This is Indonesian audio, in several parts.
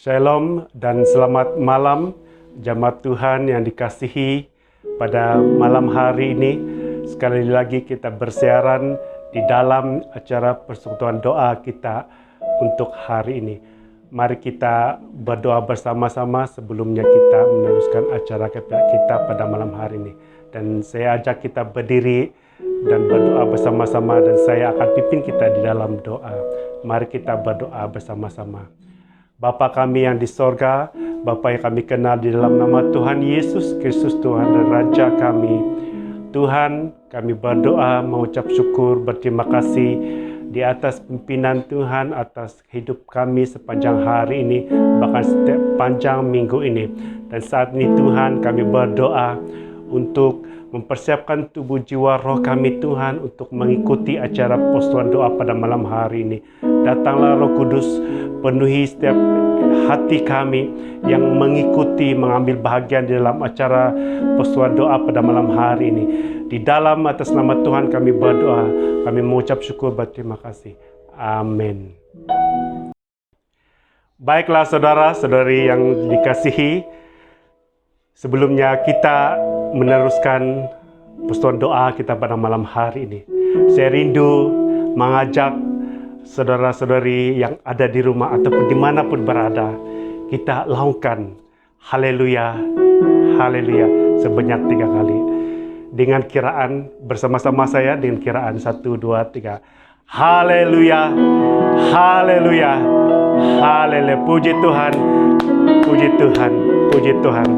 Shalom dan selamat malam jemaat Tuhan yang dikasihi. Pada malam hari ini sekali lagi kita bersiaran di dalam acara persekutuan doa kita untuk hari ini. Mari kita berdoa bersama-sama sebelumnya kita meneruskan acara kita pada malam hari ini. Dan saya ajak kita berdiri dan berdoa bersama-sama, dan saya akan pimpin kita di dalam doa. Mari kita berdoa bersama-sama. Bapa kami yang di sorga, Bapa yang kami kenal di dalam nama Tuhan Yesus Kristus, Tuhan dan Raja kami. Tuhan, kami berdoa, mengucap syukur, berterima kasih di atas pimpinan Tuhan, atas hidup kami sepanjang hari ini, bahkan setiap panjang minggu ini. Dan saat ini Tuhan, kami berdoa untuk mempersiapkan tubuh jiwa roh kami Tuhan untuk mengikuti acara persekutuan doa pada malam hari ini. Datanglah Roh Kudus, penuhi setiap hati kami yang mengikuti, mengambil bahagian di dalam acara persekutuan doa pada malam hari ini. Di dalam atas nama Tuhan kami berdoa, kami mengucap syukur, berterima kasih. Amin. Baiklah saudara-saudari yang dikasihi, sebelumnya kita meneruskan persekutuan doa kita pada malam hari ini. Saya rindu mengajak saudara-saudari yang ada di rumah ataupun dimanapun berada, kita laungkan haleluya, haleluya sebanyak 3 kali. Dengan kiraan bersama-sama saya, dengan kiraan 1, 2, 3. Haleluya, haleluya, haleluya. Puji Tuhan, puji Tuhan, puji Tuhan.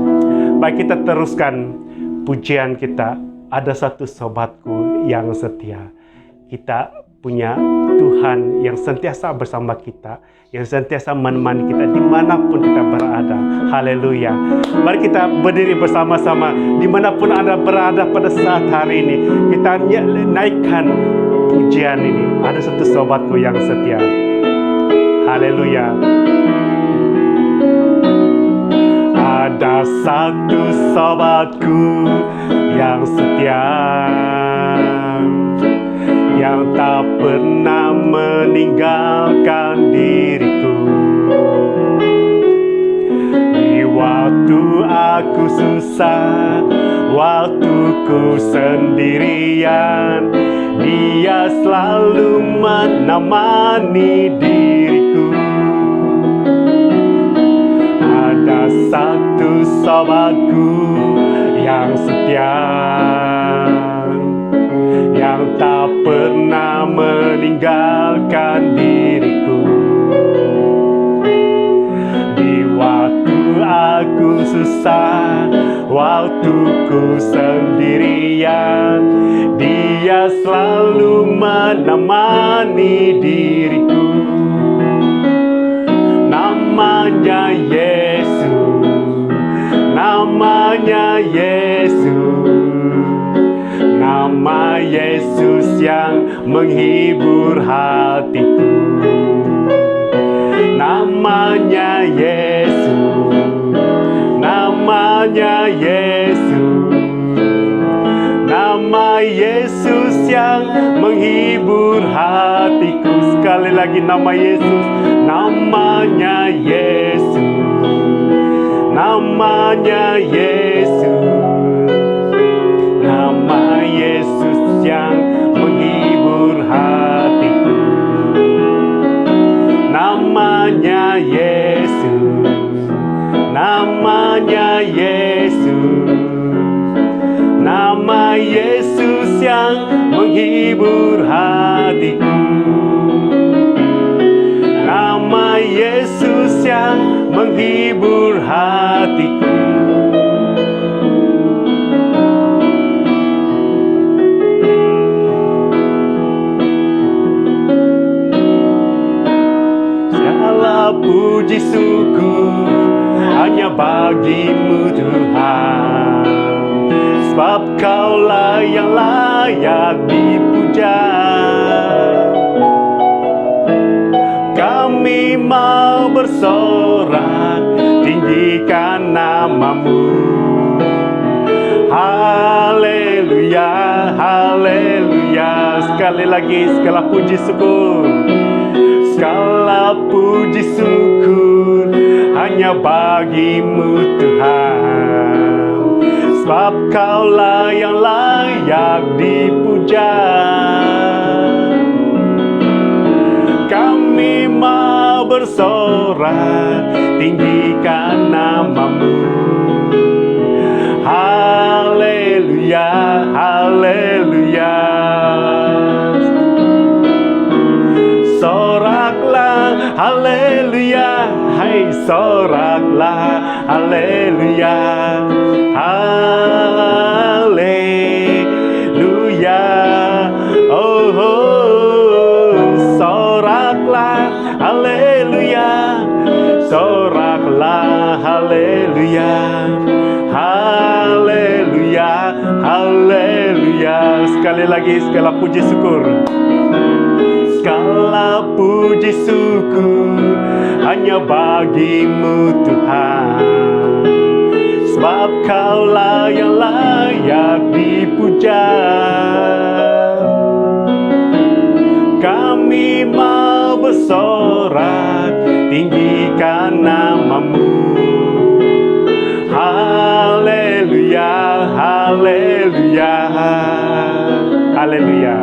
Baik, kita teruskan pujian kita. Ada satu sobatku yang setia. Kita punya Tuhan yang sentiasa bersama kita, yang sentiasa menemani kita dimanapun kita berada. Haleluya. Mari kita berdiri bersama-sama dimanapun Anda berada pada saat hari ini. Kita naikkan pujian ini. Ada satu sobatku yang setia. Haleluya. Ada satu sobatku yang setia, yang tak pernah meninggalkan diriku. Di waktu aku susah, waktu ku sendirian, Dia selalu menemani diriku. Ada satu sobatku yang setia, yang tak pernah meninggalkan diriku. Di waktu aku susah, waktu ku sendirian, Dia selalu menemani diriku. Namanya Yesus, namanya Yesus, nama Yesus yang menghibur hatiku. Namanya Yesus, namanya Yesus, nama Yesus yang menghibur hatiku. Sekali lagi, nama Yesus, namanya Yesus, namanya Yesus, nama Yesus yang menghibur hatiku. Namanya Yesus, namanya Yesus, nama Yesus yang menghibur hatiku. Nama Yesus yang menghibur hatiku. Puji syukur hanya bagi-Mu Tuhan, sebab Kaulah yang layak dipuja. Kami mau bersorak, tinggikan nama-Mu. Haleluya, haleluya. Sekali lagi, segala puji syukur, segala puji syukur hanya bagimu Tuhan, sebab Kaulah yang layak dipuja. Kami mau bersorak, tinggikan nama-Mu. Haleluya, haleluya. Soraklah, haleluya. Hai, soraklah, haleluya. Haleluya. Oh, oh, soraklah, haleluya. Soraklah, haleluya. Haleluya, haleluya. Sekali lagi, segala puji syukur. Segala puji syukur hanya bagimu Tuhan, sebab Kaulah yang layak dipuja. Kami mau bersorak, tinggikan nama-Mu. Haleluya, haleluya, haleluya.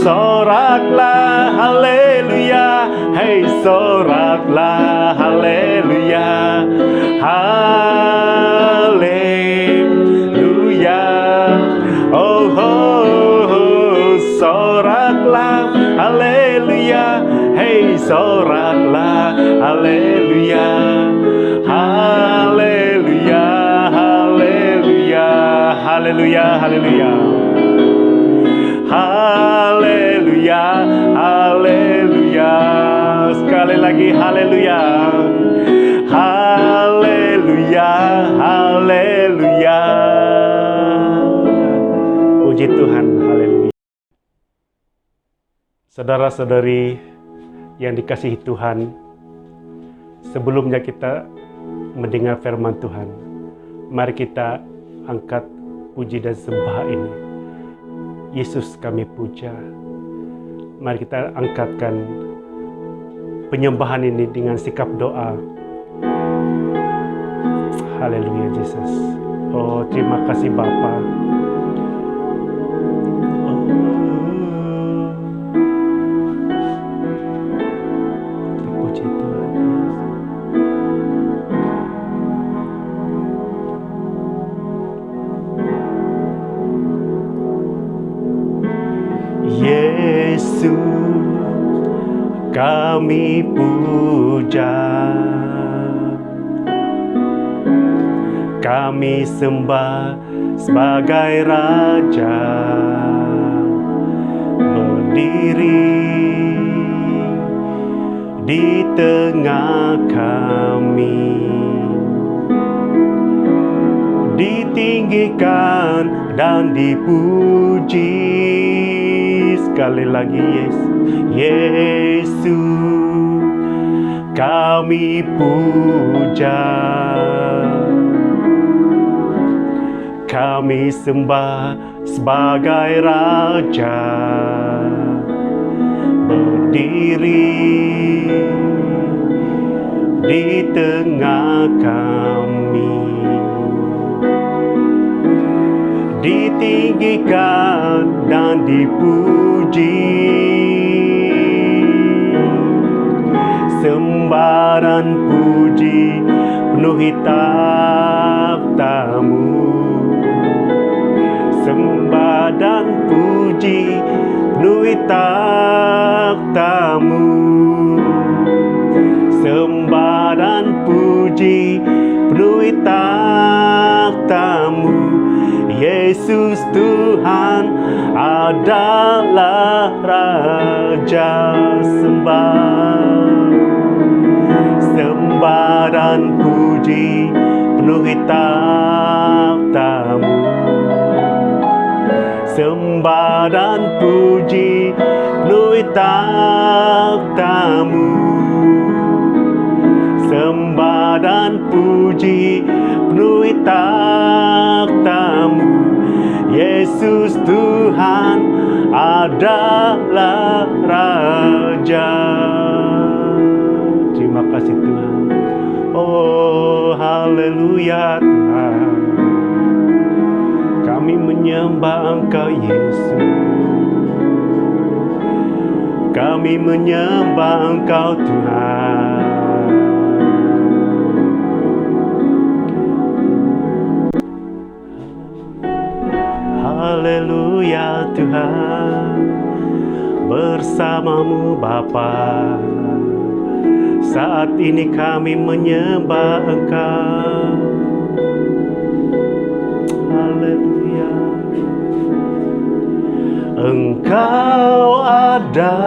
Soraklah, haleluya. Hei, soraklah, haleluya. Haleluya. Oh, oh, oh, soraklah, haleluya. Hei, soraklah, haleluya. Haleluya, haleluya, haleluya, haleluya. Haleluya, haleluya. Sekali lagi, haleluya. Haleluya, haleluya. Puji Tuhan, haleluya. Saudara-saudari yang dikasihi Tuhan, sebelumnya kita mendengar firman Tuhan, mari kita angkat puji dan sembah ini. Yesus kami puja. Mari kita angkatkan penyembahan ini dengan sikap doa. Haleluya, Yesus. Oh, terima kasih Bapa. Terpuji Tuhan. Yesus, kami puja, kami sembah sebagai Raja, berdiri di tengah kami, ditinggikan dan dipuji. Sekali lagi, Yesus, kami puja, kami sembah sebagai Raja, berdiri di tengah kami, ditinggikan dan dipuji. Sembah dan puji penuhi takhta-Mu. Sembah dan puji penuhi takhta-Mu. Sembah dan puji penuhi takhta-Mu. Yesus Tuhan adalah Raja. Sembah dan puji penuhi takhta-Mu. Sembah dan puji penuhi takhta-Mu. Sembah dan puji penuhi takhta-Mu. Yesus Tuhan adalah Raja. Terima kasih Tuhan. Haleluya Tuhan. Kami menyembah Engkau Yesus. Kami menyembah Engkau Tuhan. Haleluya Tuhan. Bersamamu Bapa, saat ini kami menyembah Engkau. Haleluya. Engkau ada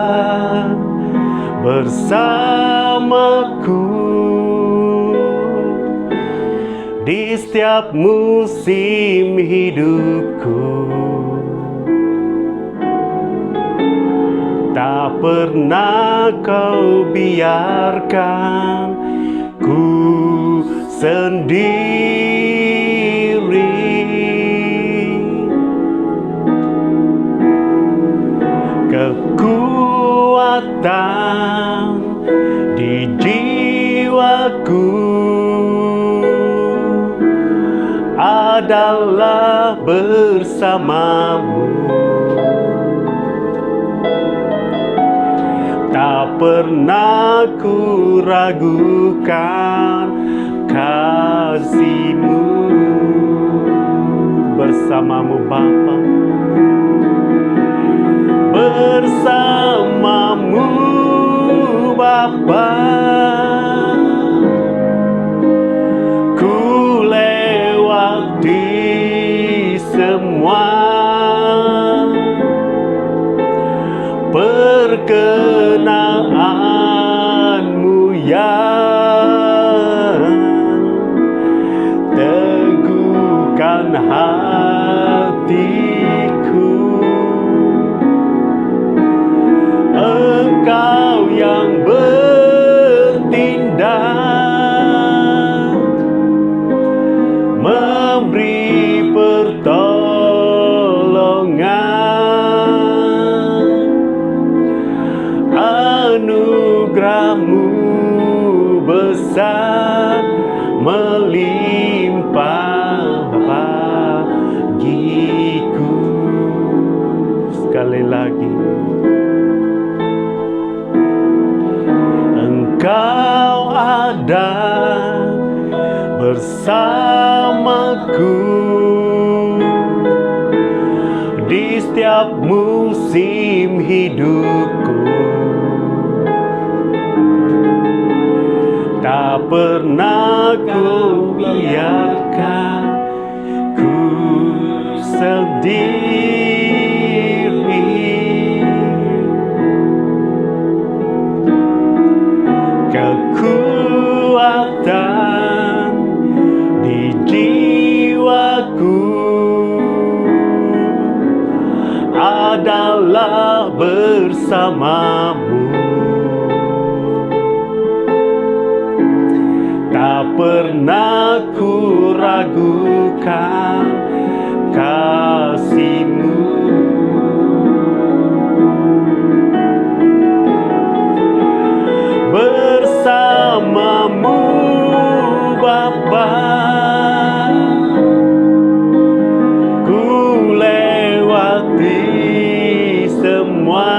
bersamaku di setiap musim hidupku. Tak pernah Kau biarkan ku sendiri. Kekuatan di jiwaku adalah bersamamu. Tak pernah ku ragukan kasih-Mu. Bersamamu Bapa, bersamamu Bapa, ku lewati semua perkenaanmu yang teguhkan hatiku. Engkau yang bertindak, memberi pertolongan. Anugerah-Mu besar melimpah bagiku. Sekali lagi, Engkau ada bersamaku di setiap musim hidupku. Tak pernah ku biarkan ku sendiri. Kekuatan di jiwaku adalah bersamamu. Tak pernah ku ragukan kasih-Mu. Bersamamu Bapa, ku lewati semua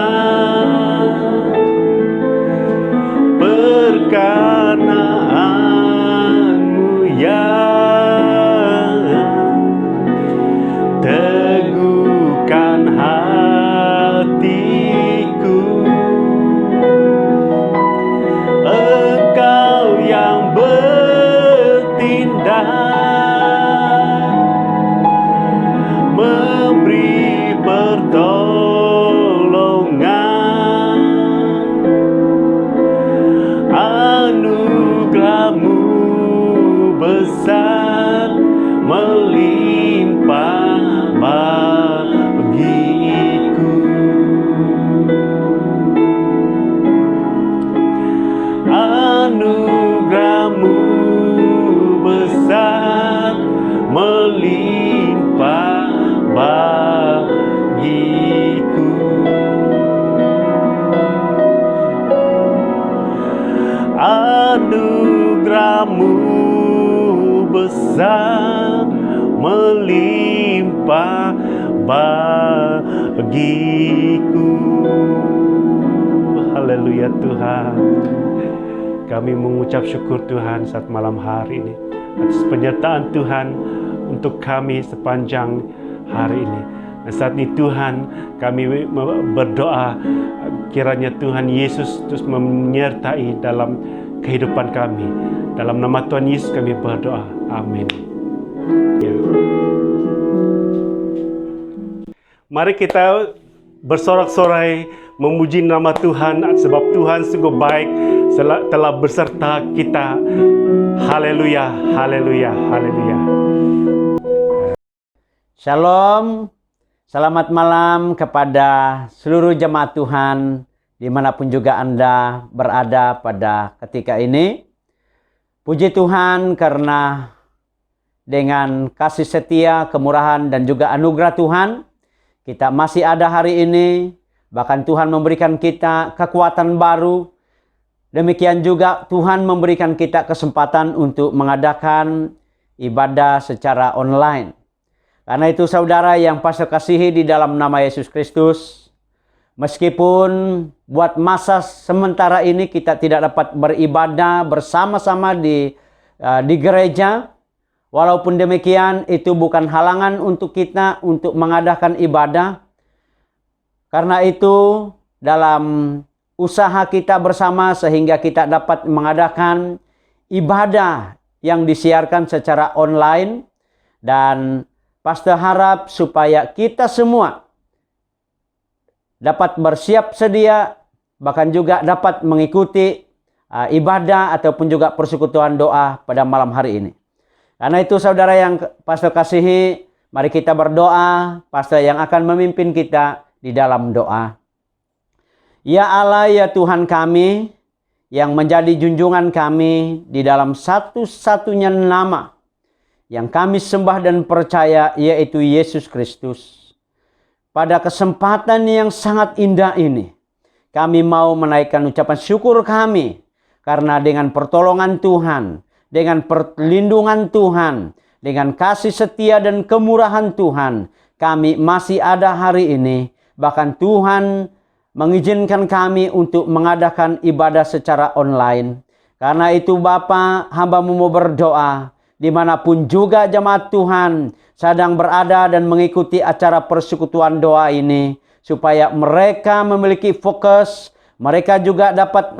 perkenaanmu yang teguhkan hatiku. Engkau yang bertindak, memberi pertolongan. Anugerah-Mu besar melimpah bagiku. Anugerah-Mu besar melimpah bagiku. Anugerah-Mu besar melimpah bagiku. Haleluya Tuhan. Kami mengucap syukur Tuhan saat malam hari ini atas penyertaan Tuhan untuk kami sepanjang hari ini. Dan saat ini Tuhan, kami berdoa kiranya Tuhan Yesus terus menyertai dalam kehidupan kami. Dalam nama Tuhan Yesus kami berdoa. Amin. Ya. Mari kita bersorak-sorai memuji nama Tuhan sebab Tuhan sungguh baik telah beserta kita. Haleluya, haleluya, haleluya. Shalom, selamat malam kepada seluruh jemaat Tuhan dimanapun juga Anda berada pada ketika ini. Puji Tuhan karena dengan kasih setia, kemurahan dan juga anugerah Tuhan, kita masih ada hari ini. Bahkan Tuhan memberikan kita kekuatan baru. Demikian juga Tuhan memberikan kita kesempatan untuk mengadakan ibadah secara online. Karena itu saudara yang pastor kasihi di dalam nama Yesus Kristus, meskipun buat masa sementara ini kita tidak dapat beribadah bersama-sama di gereja, walaupun demikian itu bukan halangan untuk kita untuk mengadakan ibadah. Karena itu dalam usaha kita bersama sehingga kita dapat mengadakan ibadah yang disiarkan secara online. Dan pastor harap supaya kita semua dapat bersiap sedia, bahkan juga dapat mengikuti ibadah ataupun juga persekutuan doa pada malam hari ini. Karena itu saudara yang pastor kasihi, mari kita berdoa, pastor yang akan memimpin kita di dalam doa. Ya Allah, ya Tuhan kami, yang menjadi junjungan kami di dalam satu-satunya nama yang kami sembah dan percaya, yaitu Yesus Kristus. Pada kesempatan yang sangat indah ini, kami mau menaikkan ucapan syukur kami, karena dengan pertolongan Tuhan, dengan perlindungan Tuhan, dengan kasih setia dan kemurahan Tuhan, kami masih ada hari ini. Bahkan Tuhan mengizinkan kami untuk mengadakan ibadah secara online. Karena itu Bapa, hamba-Mu mau berdoa, dimanapun juga jemaat Tuhan sedang berada dan mengikuti acara persekutuan doa ini, supaya mereka memiliki fokus, mereka juga dapat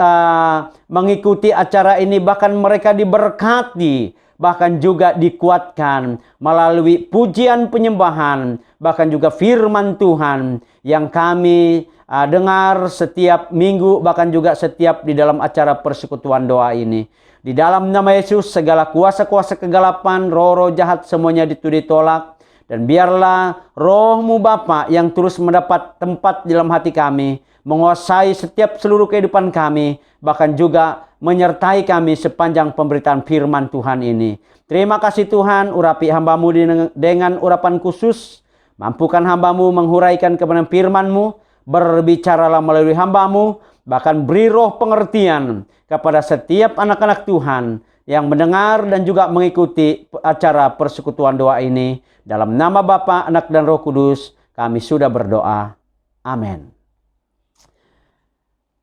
mengikuti acara ini, bahkan mereka diberkati, bahkan juga dikuatkan melalui pujian penyembahan, bahkan juga firman Tuhan yang kami dengar setiap minggu, bahkan juga setiap di dalam acara persekutuan doa ini. Di dalam nama Yesus, segala kuasa-kuasa kegelapan, roh-roh jahat semuanya ditolak. Dan biarlah Roh-Mu Bapa yang terus mendapat tempat di dalam hati kami, menguasai setiap seluruh kehidupan kami, bahkan juga menyertai kami sepanjang pemberitaan firman Tuhan ini. Terima kasih Tuhan, urapi hamba-Mu dengan urapan khusus. Mampukan hamba-Mu menghuraikan kebenaran firman-Mu, berbicaralah melalui hamba-Mu, bahkan beri roh pengertian kepada setiap anak-anak Tuhan yang mendengar dan juga mengikuti acara persekutuan doa ini. Dalam nama Bapa, Anak dan Roh Kudus, kami sudah berdoa. Amin.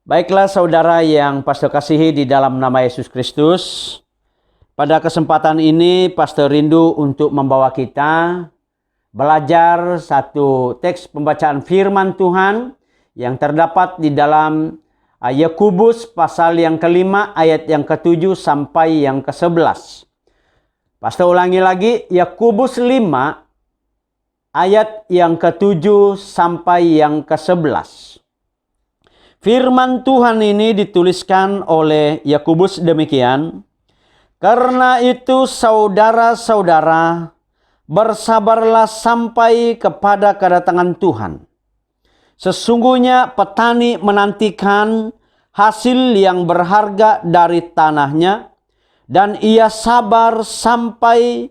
Baiklah saudara yang pastor kasihi di dalam nama Yesus Kristus. Pada kesempatan ini pastor rindu untuk membawa kita belajar satu teks pembacaan firman Tuhan yang terdapat di dalam Yakobus pasal yang kelima ayat yang ke-7 sampai yang ke-11. Pastor ulangi lagi, Yakobus 5 ayat yang ke-7 sampai yang ke-11. Firman Tuhan ini dituliskan oleh Yakobus demikian. Karena itu saudara-saudara, bersabarlah sampai kepada kedatangan Tuhan. Sesungguhnya petani menantikan hasil yang berharga dari tanahnya, dan ia sabar sampai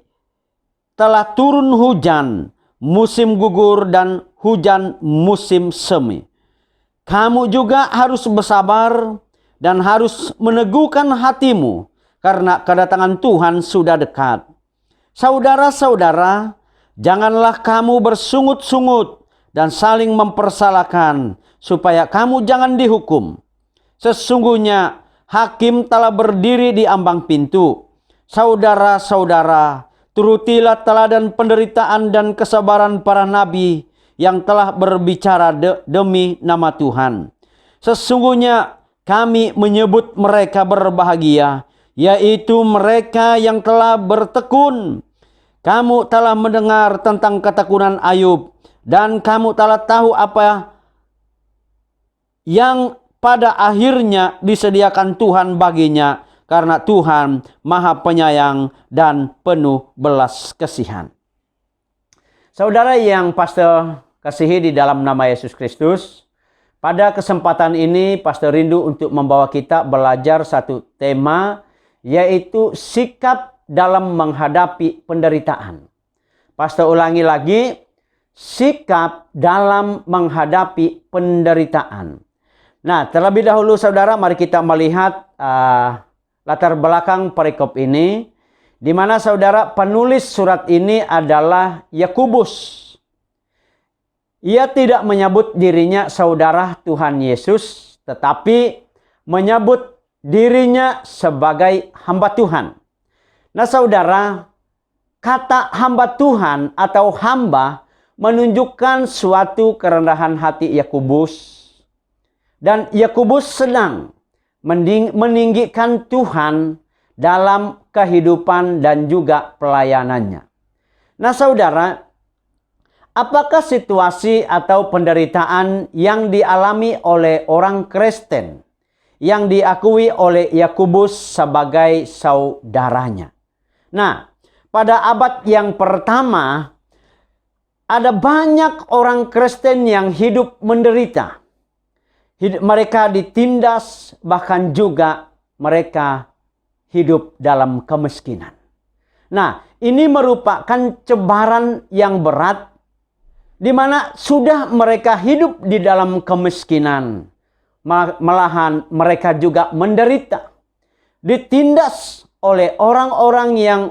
telah turun hujan, musim gugur dan hujan musim semi. Kamu juga harus bersabar dan harus meneguhkan hatimu, karena kedatangan Tuhan sudah dekat. Saudara-saudara, janganlah kamu bersungut-sungut dan saling mempersalahkan, supaya kamu jangan dihukum. Sesungguhnya hakim telah berdiri di ambang pintu. Saudara-saudara, turutilah teladan penderitaan dan kesabaran para nabi yang telah berbicara demi nama Tuhan. Sesungguhnya kami menyebut mereka berbahagia, yaitu mereka yang telah bertekun. Kamu telah mendengar tentang ketekunan Ayub, dan kamu telah tahu apa yang pada akhirnya disediakan Tuhan baginya, karena Tuhan Maha Penyayang dan penuh belas kasihan. Saudara yang pastor kasihi di dalam nama Yesus Kristus, pada kesempatan ini pastor rindu untuk membawa kita belajar satu tema, yaitu sikap dalam menghadapi penderitaan. Pastor ulangi lagi, sikap dalam menghadapi penderitaan. Nah, terlebih dahulu saudara, mari kita melihat latar belakang perikop ini, di mana saudara penulis surat ini adalah Yakobus. Ia tidak menyebut dirinya saudara Tuhan Yesus, tetapi menyebut dirinya sebagai hamba Tuhan. Nah saudara, kata hamba Tuhan atau hamba menunjukkan suatu kerendahan hati Yakobus. Dan Yakobus sedang meninggikan Tuhan dalam kehidupan dan juga pelayanannya. Nah saudara, apakah situasi atau penderitaan yang dialami oleh orang Kristen yang diakui oleh Yakobus sebagai saudaranya? Nah, pada abad yang pertama, ada banyak orang Kristen yang hidup menderita. Mereka ditindas, bahkan juga mereka hidup dalam kemiskinan. Nah, ini merupakan cobaan yang berat, di mana sudah mereka hidup di dalam kemiskinan. Malahan mereka juga menderita, ditindas oleh orang-orang yang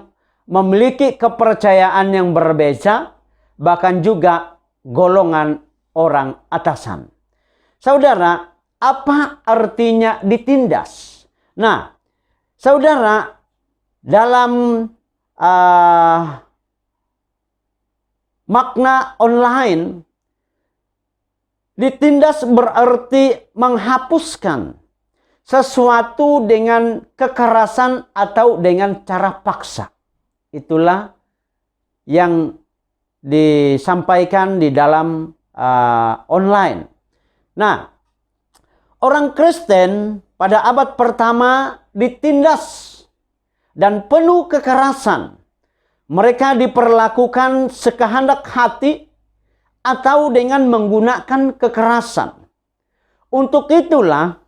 memiliki kepercayaan yang berbeda, bahkan juga golongan orang atasan. Saudara, apa artinya ditindas? Nah, saudara, dalam makna online, ditindas berarti menghapuskan sesuatu dengan kekerasan atau dengan cara paksa. Itulah yang disampaikan di dalam online. Nah, orang Kristen pada abad pertama ditindas dan penuh kekerasan. Mereka diperlakukan sekehendak hati atau dengan menggunakan kekerasan. Untuk itulah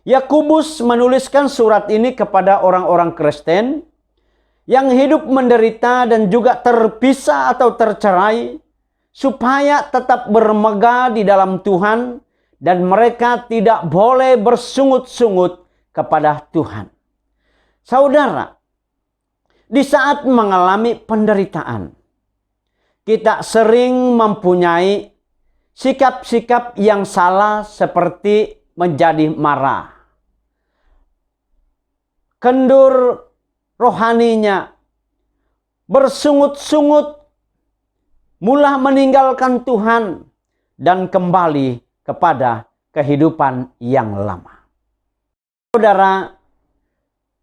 Yakobus menuliskan surat ini kepada orang-orang Kristen yang hidup menderita dan juga terpisah atau tercerai, supaya tetap bermegah di dalam Tuhan dan mereka tidak boleh bersungut-sungut kepada Tuhan. Saudara, di saat mengalami penderitaan, kita sering mempunyai sikap-sikap yang salah seperti menjadi marah, kendur rohaninya, bersungut-sungut, mulai meninggalkan Tuhan dan kembali kepada kehidupan yang lama. Saudara,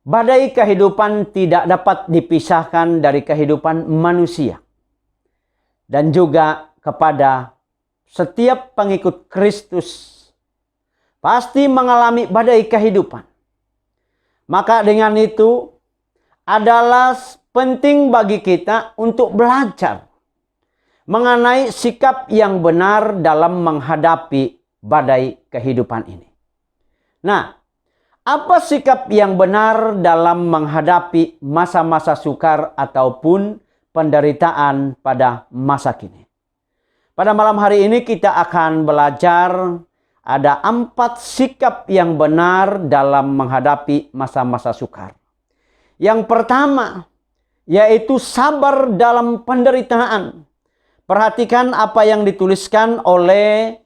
badai kehidupan tidak dapat dipisahkan dari kehidupan manusia. Dan juga kepada setiap pengikut Kristus pasti mengalami badai kehidupan. Maka dengan itu adalah penting bagi kita untuk belajar mengenai sikap yang benar dalam menghadapi badai kehidupan ini. Nah, apa sikap yang benar dalam menghadapi masa-masa sukar ataupun penderitaan pada masa kini? Pada malam hari ini kita akan belajar ada 4 sikap yang benar dalam menghadapi masa-masa sukar. Yang pertama, yaitu sabar dalam penderitaan. Perhatikan apa yang dituliskan oleh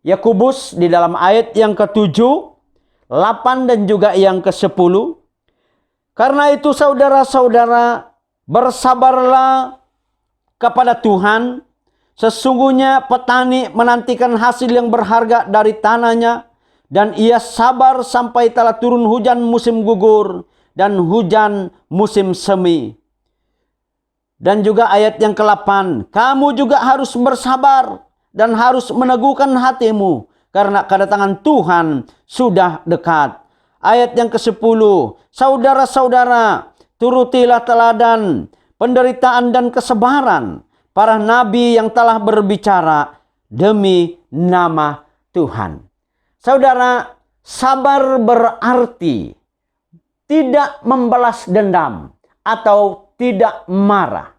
Yakobus di dalam ayat yang ke-7, 8 dan juga yang ke-10. Karena itu saudara-saudara, bersabarlah kepada Tuhan. Sesungguhnya petani menantikan hasil yang berharga dari tanahnya, dan ia sabar sampai telah turun hujan musim gugur dan hujan musim semi. Dan juga ayat yang ke-8, kamu juga harus bersabar dan harus meneguhkan hatimu, karena kedatangan Tuhan sudah dekat. Ayat yang ke-10, saudara-saudara, turutilah teladan penderitaan dan kesabaran para nabi yang telah berbicara demi nama Tuhan. Saudara, sabar berarti tidak membalas dendam atau tidak marah.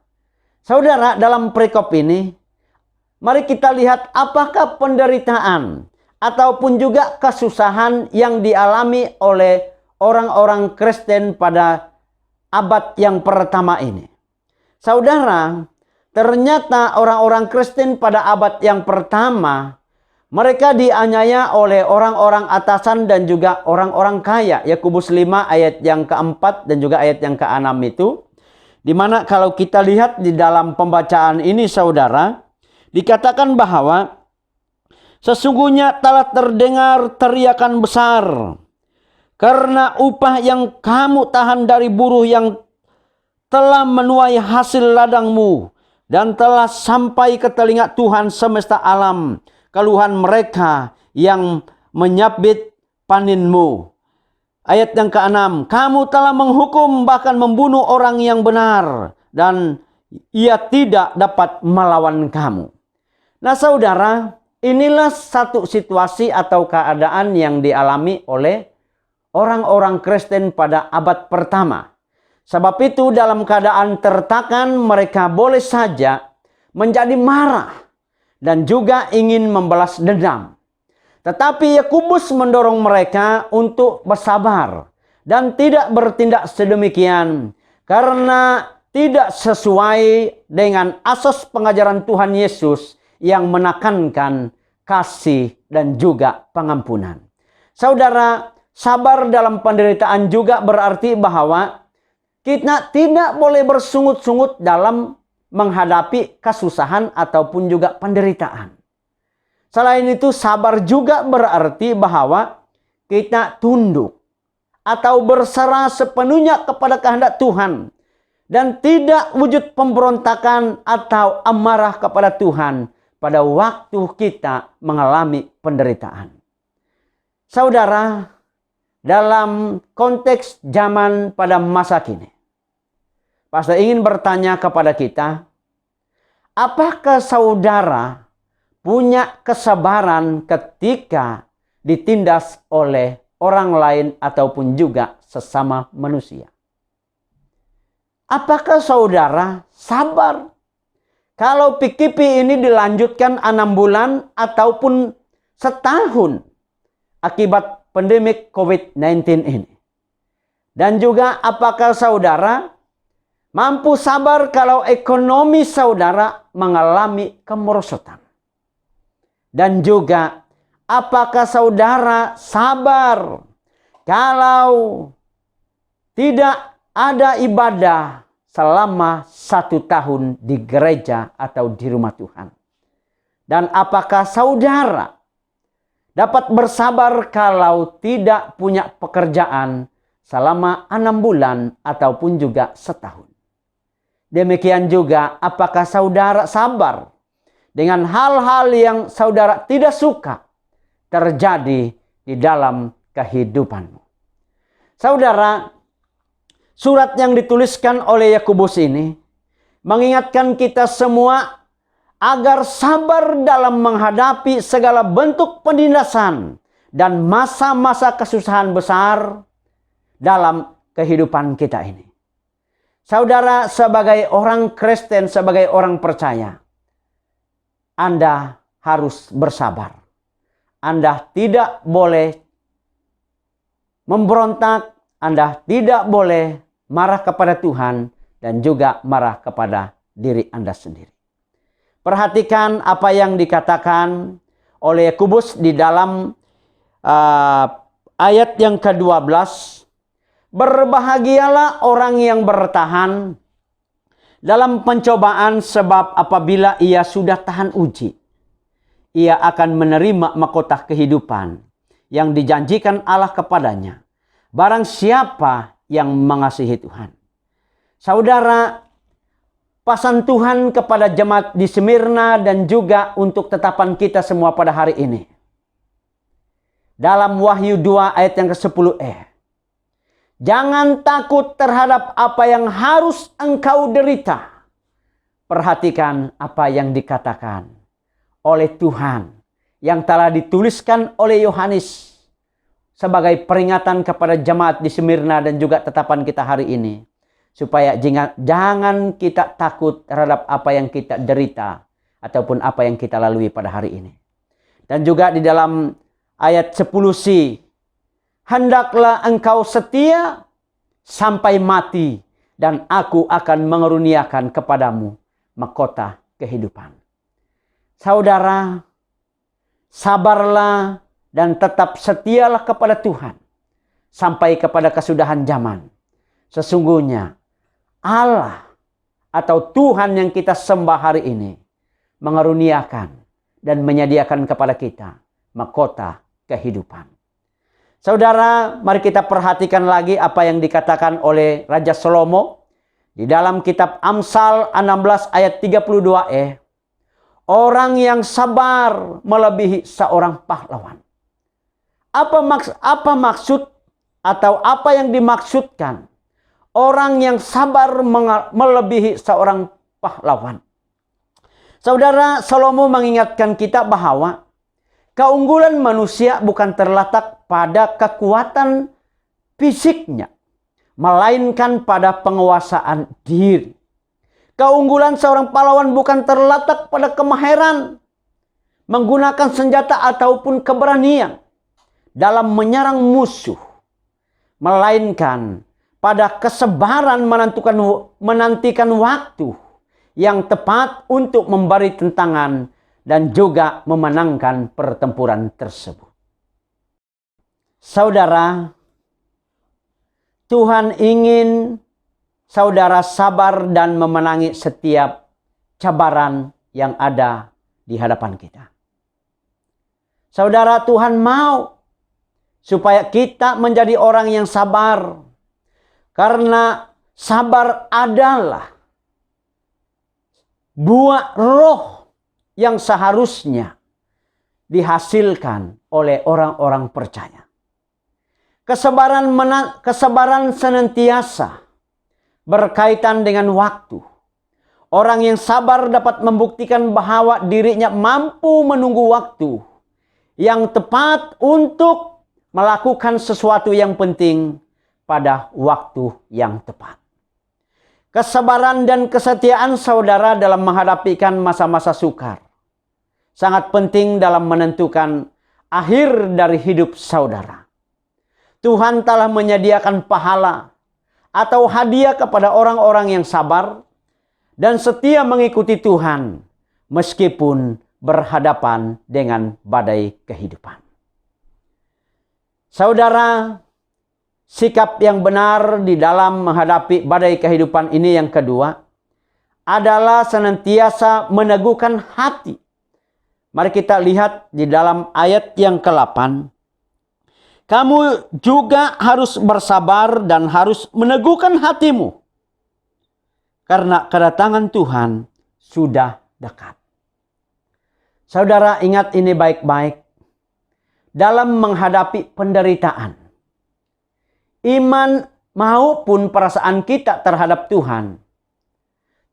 Saudara, dalam perikop ini, mari kita lihat apakah penderitaan ataupun juga kesusahan yang dialami oleh orang-orang Kristen pada abad yang pertama ini. Saudara, ternyata orang-orang Kristen pada abad yang pertama, mereka dianiaya oleh orang-orang atasan dan juga orang-orang kaya. Yakobus 5 ayat yang ke-4 dan juga ayat yang ke-6 itu. Dimana kalau kita lihat di dalam pembacaan ini saudara, dikatakan bahwa sesungguhnya telah terdengar teriakan besar karena upah yang kamu tahan dari buruh yang telah menuai hasil ladangmu, dan telah sampai ke telinga Tuhan semesta alam keluhan mereka yang menyabit paninmu. Ayat yang ke-6, kamu telah menghukum bahkan membunuh orang yang benar, dan ia tidak dapat melawan kamu. Nah saudara, inilah satu situasi atau keadaan yang dialami oleh orang-orang Kristen pada abad pertama. Sebab itu dalam keadaan tertekan mereka boleh saja menjadi marah dan juga ingin membalas dendam. Tetapi Yakobus mendorong mereka untuk bersabar dan tidak bertindak sedemikian karena tidak sesuai dengan asas pengajaran Tuhan Yesus yang menekankan kasih dan juga pengampunan. Saudara, sabar dalam penderitaan juga berarti bahwa kita tidak boleh bersungut-sungut dalam menghadapi kesusahan ataupun juga penderitaan. Selain itu, sabar juga berarti bahwa kita tunduk atau berserah sepenuhnya kepada kehendak Tuhan dan tidak wujud pemberontakan atau amarah kepada Tuhan pada waktu kita mengalami penderitaan. Saudara, dalam konteks zaman pada masa kini, pastor ingin bertanya kepada kita, apakah saudara punya kesabaran ketika ditindas oleh orang lain ataupun juga sesama manusia? Apakah saudara sabar kalau PKP ini dilanjutkan 6 bulan ataupun setahun akibat pandemik COVID-19 ini? Dan juga apakah saudara mampu sabar kalau ekonomi saudara mengalami kemerosotan? Dan juga apakah saudara sabar kalau tidak ada ibadah selama 1 tahun di gereja atau di rumah Tuhan? Dan apakah saudara dapat bersabar kalau tidak punya pekerjaan selama 6 bulan ataupun juga setahun? Demikian juga apakah saudara sabar dengan hal-hal yang saudara tidak suka terjadi di dalam kehidupanmu? Saudara, surat yang dituliskan oleh Yakobus ini mengingatkan kita semua agar sabar dalam menghadapi segala bentuk penindasan dan masa-masa kesusahan besar dalam kehidupan kita ini. Saudara, sebagai orang Kristen, sebagai orang percaya, Anda harus bersabar. Anda tidak boleh memberontak, Anda tidak boleh marah kepada Tuhan, dan juga marah kepada diri Anda sendiri. Perhatikan apa yang dikatakan oleh Yakobus di dalam ayat yang ke-12. Berbahagialah orang yang bertahan dalam pencobaan, sebab apabila ia sudah tahan uji, ia akan menerima mahkota kehidupan yang dijanjikan Allah kepadanya. Barang siapa yang mengasihi Tuhan. Saudara, pesan Tuhan kepada jemaat di Smyrna dan juga untuk tetapan kita semua pada hari ini. Dalam Wahyu 2 ayat yang ke-10e. Jangan takut terhadap apa yang harus engkau derita. Perhatikan apa yang dikatakan oleh Tuhan yang telah dituliskan oleh Yohanes sebagai peringatan kepada jemaat di Smyrna dan juga tetapan kita hari ini. Supaya jangan kita takut terhadap apa yang kita derita ataupun apa yang kita lalui pada hari ini. Dan juga di dalam ayat 10c, hendaklah engkau setia sampai mati dan aku akan mengaruniakan kepadamu mahkota kehidupan. Saudara, sabarlah dan tetap setialah kepada Tuhan sampai kepada kesudahan zaman. Sesungguhnya Allah atau Tuhan yang kita sembah hari ini mengaruniakan dan menyediakan kepada kita mahkota kehidupan. Saudara, mari kita perhatikan lagi apa yang dikatakan oleh Raja Salomo di dalam kitab Amsal 16 ayat 32e. Orang yang sabar melebihi seorang pahlawan. Apa maksud atau apa yang dimaksudkan orang yang sabar melebihi seorang pahlawan? Saudara, Salomo mengingatkan kita bahwa keunggulan manusia bukan terletak pada kekuatan fisiknya, melainkan pada penguasaan diri. Keunggulan seorang pahlawan bukan terletak pada kemahiran menggunakan senjata ataupun keberanian dalam menyerang musuh, melainkan pada kesabaran menantikan waktu yang tepat untuk memberi tentangan dan juga memenangkan pertempuran tersebut. Saudara, Tuhan ingin saudara sabar dan memenangi setiap cabaran yang ada di hadapan kita. Saudara, Tuhan mau supaya kita menjadi orang yang sabar. Karena sabar adalah buah roh yang seharusnya dihasilkan oleh orang-orang percaya. Kesabaran senantiasa berkaitan dengan waktu. Orang yang sabar dapat membuktikan bahwa dirinya mampu menunggu waktu yang tepat untuk melakukan sesuatu yang penting pada waktu yang tepat. Kesabaran dan kesetiaan saudara dalam menghadapi masa-masa sukar sangat penting dalam menentukan akhir dari hidup saudara. Tuhan telah menyediakan pahala atau hadiah kepada orang-orang yang sabar dan setia mengikuti Tuhan meskipun berhadapan dengan badai kehidupan. Saudara, sikap yang benar di dalam menghadapi badai kehidupan ini yang kedua adalah senantiasa meneguhkan hati. Mari kita lihat di dalam ayat yang ke-8. Kamu juga harus bersabar dan harus meneguhkan hatimu. Karena kedatangan Tuhan sudah dekat. Saudara, ingat ini baik-baik. Dalam menghadapi penderitaan, iman maupun perasaan kita terhadap Tuhan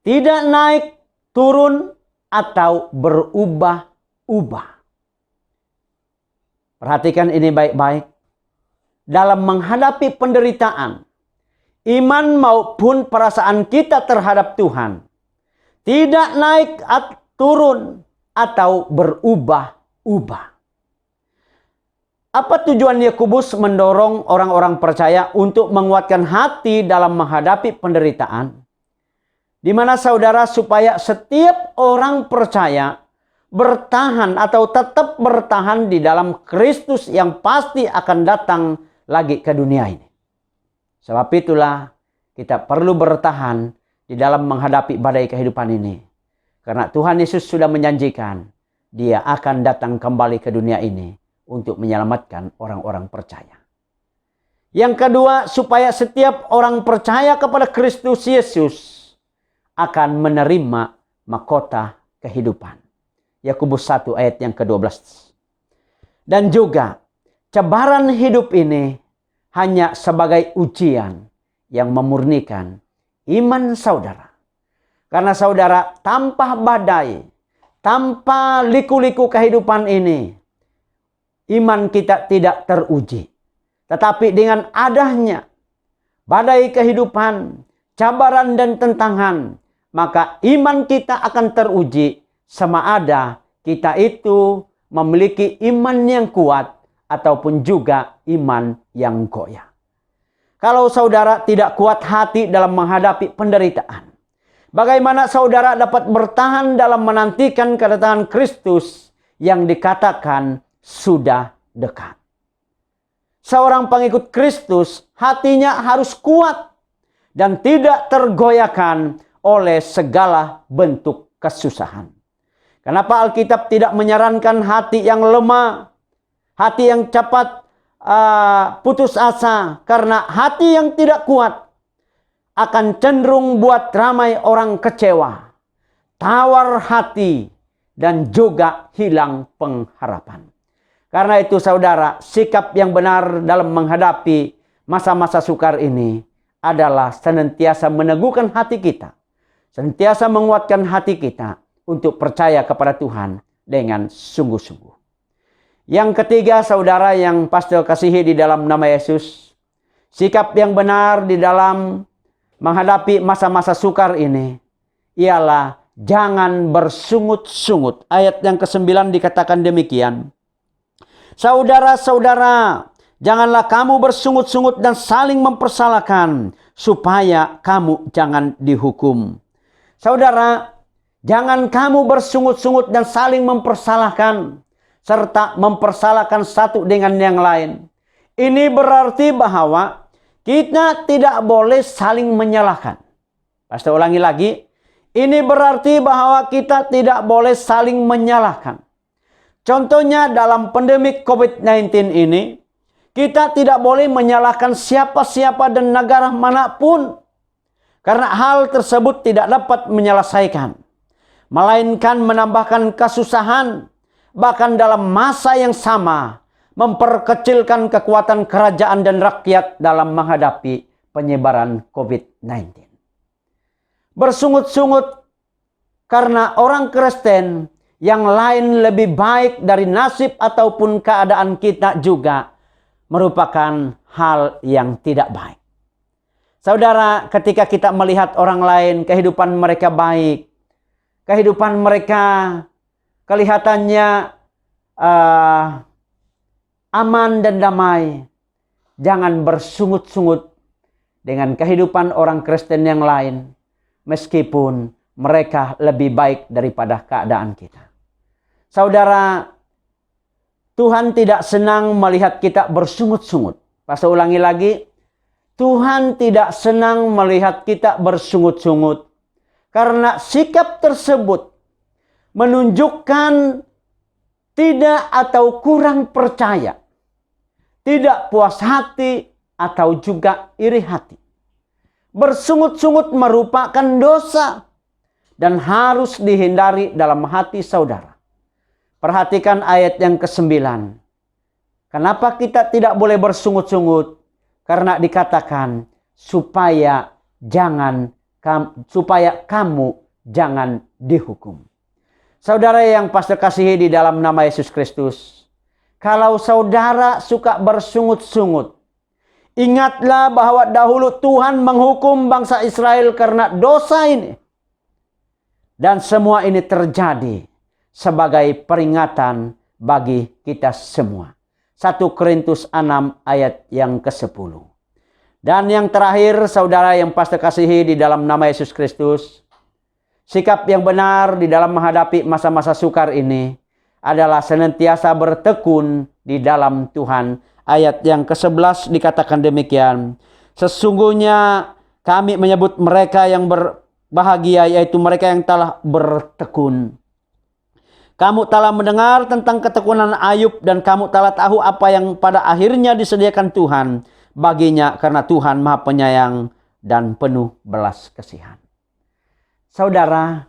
tidak naik, turun, atau berubah-ubah. Perhatikan ini baik-baik. Dalam menghadapi penderitaan, iman maupun perasaan kita terhadap Tuhan tidak naik, turun, atau berubah-ubah. Apa tujuan Yakobus mendorong orang-orang percaya untuk menguatkan hati dalam menghadapi penderitaan? Di mana saudara supaya setiap orang percaya bertahan atau tetap bertahan di dalam Kristus yang pasti akan datang lagi ke dunia ini. Sebab itulah kita perlu bertahan di dalam menghadapi badai kehidupan ini. Karena Tuhan Yesus sudah menjanjikan Dia akan datang kembali ke dunia ini untuk menyelamatkan orang-orang percaya. Yang kedua, supaya setiap orang percaya kepada Kristus Yesus akan menerima mahkota kehidupan. Yakobus 1 ayat yang ke-12. Dan juga cabaran hidup ini hanya sebagai ujian yang memurnikan iman saudara. Karena saudara, tanpa badai, tanpa liku-liku kehidupan ini, iman kita tidak teruji. Tetapi dengan adanya badai kehidupan, cabaran dan tentangan, maka iman kita akan teruji sama ada kita itu memiliki iman yang kuat ataupun juga iman yang goyah. Kalau saudara tidak kuat hati dalam menghadapi penderitaan, bagaimana saudara dapat bertahan dalam menantikan kedatangan Kristus yang dikatakan sudah dekat? Seorang pengikut Kristus hatinya harus kuat dan tidak tergoyahkan oleh segala bentuk kesusahan. Kenapa Alkitab tidak menyarankan hati yang lemah, hati yang cepat putus asa? Karena hati yang tidak kuat akan cenderung buat ramai orang kecewa, tawar hati, dan juga hilang pengharapan. Karena itu saudara, sikap yang benar dalam menghadapi masa-masa sukar ini adalah senantiasa meneguhkan hati kita, senantiasa menguatkan hati kita untuk percaya kepada Tuhan dengan sungguh-sungguh. Yang ketiga, saudara yang pastor kasihi di dalam nama Yesus, sikap yang benar di dalam menghadapi masa-masa sukar ini ialah jangan bersungut-sungut. Ayat yang ke-9 dikatakan demikian. Saudara-saudara, janganlah kamu bersungut-sungut dan saling mempersalahkan, supaya kamu jangan dihukum. Saudara, jangan kamu bersungut-sungut dan saling mempersalahkan, serta mempersalahkan satu dengan yang lain. Ini berarti bahwa kita tidak boleh saling menyalahkan. Pastor ulangi lagi. Ini berarti bahwa kita tidak boleh saling menyalahkan. Contohnya dalam pandemi COVID-19 ini, kita tidak boleh menyalahkan siapa-siapa dan negara manapun. Karena hal tersebut tidak dapat menyelesaikan. Melainkan menambahkan kesusahan. Bahkan dalam masa yang sama, memperkecilkan kekuatan kerajaan dan rakyat dalam menghadapi penyebaran COVID-19. Bersungut-sungut karena orang Kristen yang lain lebih baik dari nasib ataupun keadaan kita juga merupakan hal yang tidak baik. Saudara, ketika kita melihat orang lain, kehidupan mereka baik, kehidupan mereka kelihatannya aman dan damai, jangan bersungut-sungut dengan kehidupan orang Kristen yang lain, meskipun mereka lebih baik daripada keadaan kita. Saudara, Tuhan tidak senang melihat kita bersungut-sungut. Pastor ulangi lagi. Tuhan tidak senang melihat kita bersungut-sungut. Karena sikap tersebut menunjukkan tidak atau kurang percaya, tidak puas hati, atau juga iri hati. Bersungut-sungut merupakan dosa dan harus dihindari dalam hati saudara. Perhatikan ayat yang ke-9. Kenapa kita tidak boleh bersungut-sungut? Karena dikatakan supaya kamu jangan dihukum. Saudara yang pastor kasihi di dalam nama Yesus Kristus, kalau saudara suka bersungut-sungut, ingatlah bahwa dahulu Tuhan menghukum bangsa Israel karena dosa ini. Dan semua ini terjadi sebagai peringatan bagi kita semua. 1 Korintus 6 ayat yang ke-10. Dan yang terakhir, saudara yang pastor kasihi di dalam nama Yesus Kristus, Sikap yang benar di dalam menghadapi masa-masa sukar ini adalah senantiasa bertekun di dalam Tuhan. Ayat yang ke-11 dikatakan demikian. Sesungguhnya kami menyebut mereka yang berbahagia, yaitu mereka yang telah bertekun. Kamu telah mendengar tentang ketekunan Ayub dan kamu telah tahu apa yang pada akhirnya disediakan Tuhan baginya, karena Tuhan Maha Penyayang dan penuh belas kasihan. Saudara,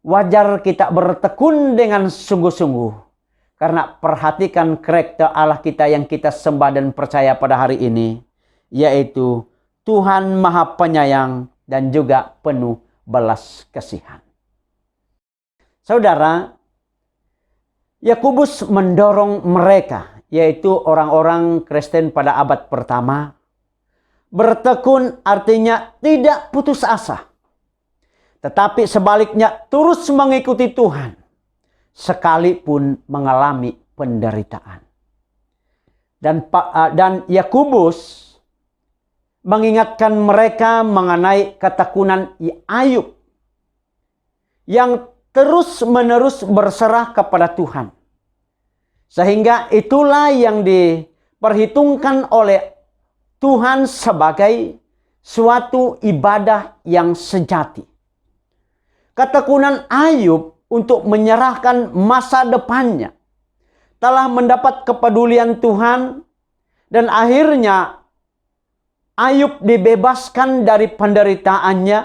wajar kita bertekun dengan sungguh-sungguh. Karena perhatikan karakter Allah kita yang kita sembah dan percaya pada hari ini. Yaitu Tuhan Maha Penyayang dan juga penuh belas kasihan. Saudara, Yakobus mendorong mereka, yaitu orang-orang Kristen pada abad pertama. Bertekun artinya tidak putus asa. Tetapi sebaliknya terus mengikuti Tuhan, sekalipun mengalami penderitaan. Dan Yakobus mengingatkan mereka mengenai ketekunan Ayub yang terus-menerus berserah kepada Tuhan. Sehingga itulah yang diperhitungkan oleh Tuhan sebagai suatu ibadah yang sejati. Ketekunan Ayub untuk menyerahkan masa depannya telah mendapat kepedulian Tuhan, dan akhirnya Ayub dibebaskan dari penderitaannya,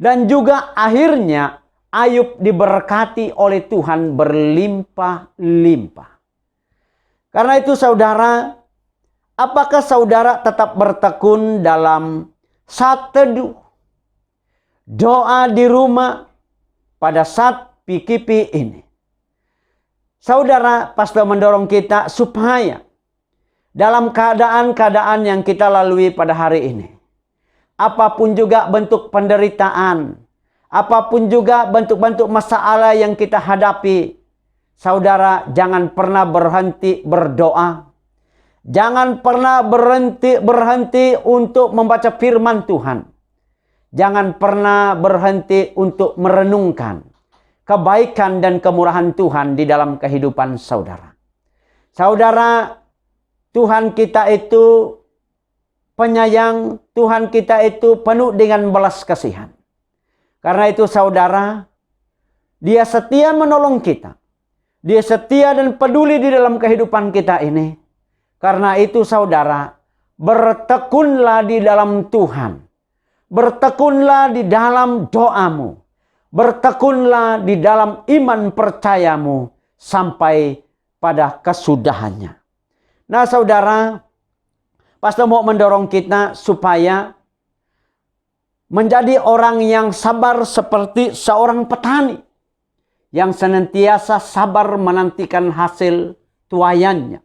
dan juga akhirnya Ayub diberkati oleh Tuhan berlimpah-limpah. Karena itu saudara, apakah saudara tetap bertekun dalam saat teduh, doa di rumah pada saat PKP ini? Saudara, pastor mendorong kita supaya dalam keadaan-keadaan yang kita lalui pada hari ini, apapun juga bentuk penderitaan, apapun juga bentuk-bentuk masalah yang kita hadapi, saudara jangan pernah berhenti berdoa. Jangan pernah berhenti untuk membaca firman Tuhan. Jangan pernah berhenti untuk merenungkan kebaikan dan kemurahan Tuhan di dalam kehidupan saudara. Saudara, Tuhan kita itu penyayang, Tuhan kita itu penuh dengan belas kasihan. Karena itu saudara, Dia setia menolong kita. Dia setia dan peduli di dalam kehidupan kita ini. Karena itu saudara, bertekunlah di dalam Tuhan. Bertekunlah di dalam doamu. Bertekunlah di dalam iman percayamu sampai pada kesudahannya. Nah saudara, pastor mau mendorong kita supaya menjadi orang yang sabar seperti seorang petani yang senantiasa sabar menantikan hasil tuaiannya.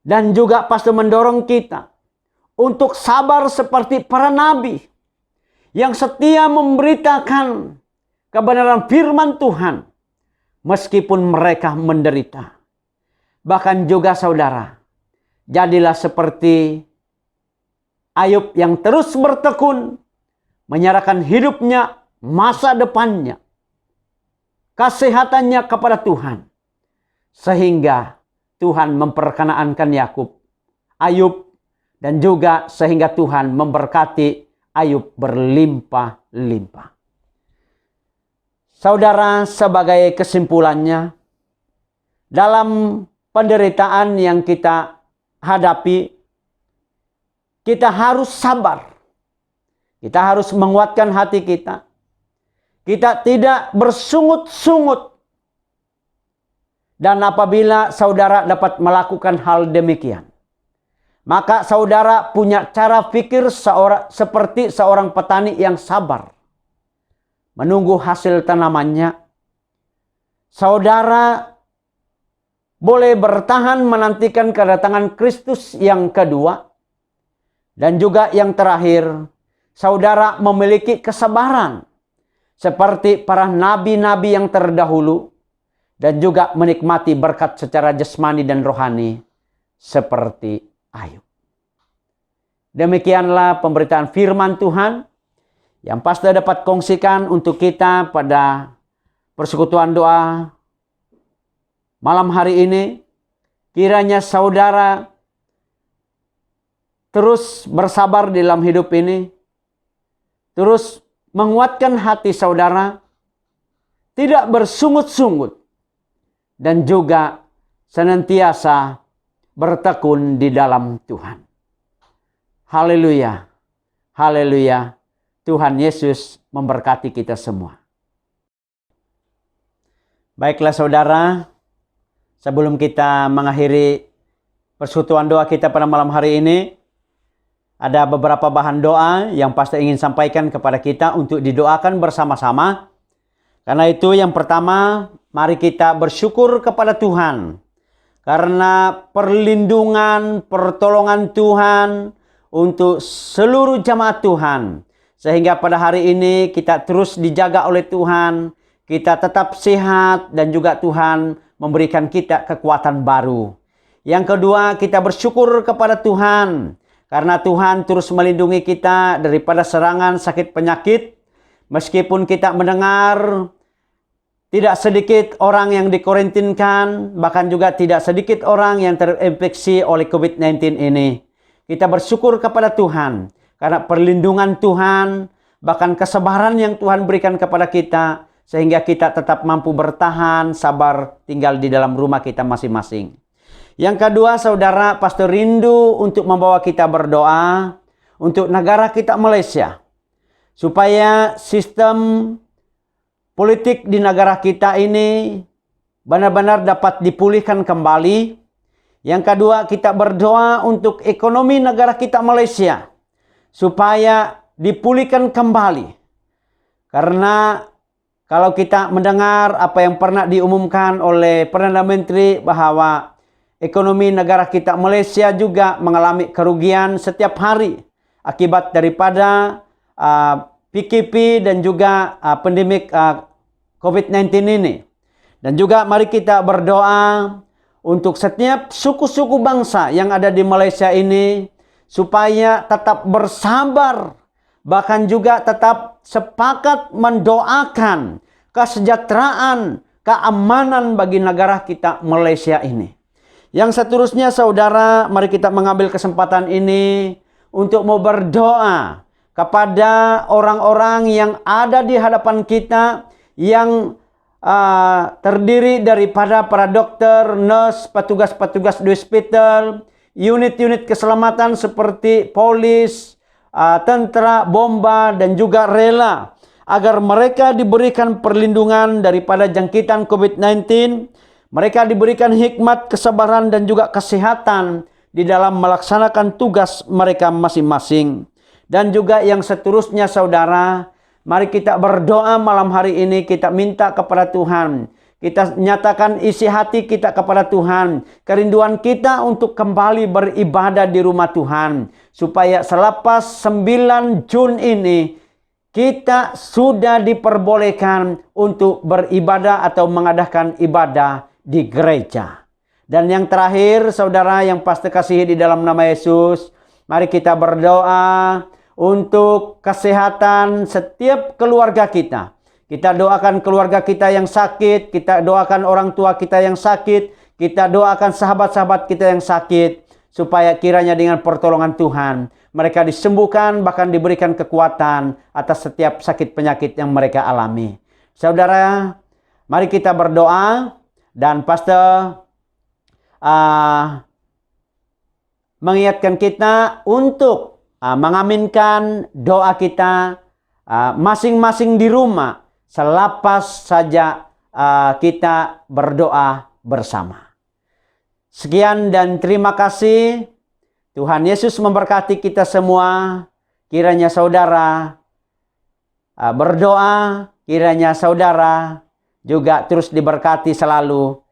Dan juga pastor mendorong kita untuk sabar seperti para nabi yang setia memberitakan kebenaran firman Tuhan meskipun mereka menderita. Bahkan juga saudara, jadilah seperti Ayub yang terus bertekun, menyerahkan hidupnya, masa depannya, kesehatannya kepada Tuhan. Sehingga Tuhan memperkenankan Ayub, dan juga sehingga Tuhan memberkati Ayub berlimpah-limpah. Saudara, sebagai kesimpulannya, dalam penderitaan yang kita hadapi, kita harus sabar. Kita harus menguatkan hati kita. Kita tidak bersungut-sungut. Dan apabila saudara dapat melakukan hal demikian, maka saudara punya cara pikir seperti seorang petani yang sabar menunggu hasil tanamannya. Saudara boleh bertahan menantikan kedatangan Kristus yang kedua. Dan juga yang terakhir, saudara memiliki kesabaran seperti para nabi-nabi yang terdahulu, dan juga menikmati berkat secara jasmani dan rohani seperti Ayub. Demikianlah pemberitaan firman Tuhan yang pastor dapat kongsikan untuk kita pada persekutuan doa malam hari ini. Kiranya saudara terus bersabar dalam hidup ini, terus menguatkan hati saudara, tidak bersungut-sungut, dan juga senantiasa bertekun di dalam Tuhan. Haleluya, haleluya. Tuhan Yesus memberkati kita semua. Baiklah saudara, sebelum kita mengakhiri persekutuan doa kita pada malam hari ini, ada beberapa bahan doa yang pastor ingin sampaikan kepada kita untuk didoakan bersama-sama. Karena itu yang pertama, mari kita bersyukur kepada Tuhan. Karena perlindungan, pertolongan Tuhan untuk seluruh jemaat Tuhan. Sehingga pada hari ini kita terus dijaga oleh Tuhan. Kita tetap sehat dan juga Tuhan memberikan kita kekuatan baru. Yang kedua, kita bersyukur kepada Tuhan. Karena Tuhan terus melindungi kita daripada serangan sakit penyakit. Meskipun kita mendengar tidak sedikit orang yang dikarantinkan, bahkan juga tidak sedikit orang yang terinfeksi oleh COVID-19 ini. Kita bersyukur kepada Tuhan. Karena perlindungan Tuhan, bahkan kesabaran yang Tuhan berikan kepada kita, sehingga kita tetap mampu bertahan, sabar tinggal di dalam rumah kita masing-masing. Yang kedua, saudara, pastor rindu untuk membawa kita berdoa untuk negara kita Malaysia. Supaya sistem politik di negara kita ini benar-benar dapat dipulihkan kembali. Yang kedua, kita berdoa untuk ekonomi negara kita Malaysia. Supaya dipulihkan kembali. Karena kalau kita mendengar apa yang pernah diumumkan oleh Perdana Menteri bahwa ekonomi negara kita Malaysia juga mengalami kerugian setiap hari akibat daripada PKP dan juga pandemik COVID-19 ini. Dan juga mari kita berdoa untuk setiap suku-suku bangsa yang ada di Malaysia ini supaya tetap bersabar, bahkan juga tetap sepakat mendoakan kesejahteraan, keamanan bagi negara kita Malaysia ini. Yang seterusnya saudara, mari kita mengambil kesempatan ini untuk mau berdoa kepada orang-orang yang ada di hadapan kita yang terdiri daripada para dokter, nurse, petugas-petugas di hospital, unit-unit keselamatan seperti polis, tentara, bomba, dan juga rela. Agar mereka diberikan perlindungan daripada jangkitan COVID-19. Mereka diberikan hikmat, kesabaran, dan juga kesehatan di dalam melaksanakan tugas mereka masing-masing. Dan juga yang seterusnya saudara, mari kita berdoa malam hari ini, kita minta kepada Tuhan. Kita nyatakan isi hati kita kepada Tuhan. Kerinduan kita untuk kembali beribadah di rumah Tuhan. Supaya selepas 9 Jun ini, kita sudah diperbolehkan untuk beribadah atau mengadakan ibadah di gereja. Dan yang terakhir, saudara yang pasti kasihi di dalam nama Yesus, mari kita berdoa untuk kesehatan setiap keluarga kita. Kita doakan keluarga kita yang sakit, kita doakan orang tua kita yang sakit, kita doakan sahabat-sahabat kita yang sakit, supaya kiranya dengan pertolongan Tuhan, mereka disembuhkan, bahkan diberikan kekuatan atas setiap sakit penyakit yang mereka alami. Saudara, mari kita berdoa, dan pastor mengingatkan kita untuk mengaminkan doa kita masing-masing di rumah. Selepas saja kita berdoa bersama. Sekian dan terima kasih. Tuhan Yesus memberkati kita semua. Kiranya saudara berdoa. Kiranya saudara juga terus diberkati selalu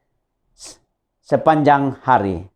sepanjang hari.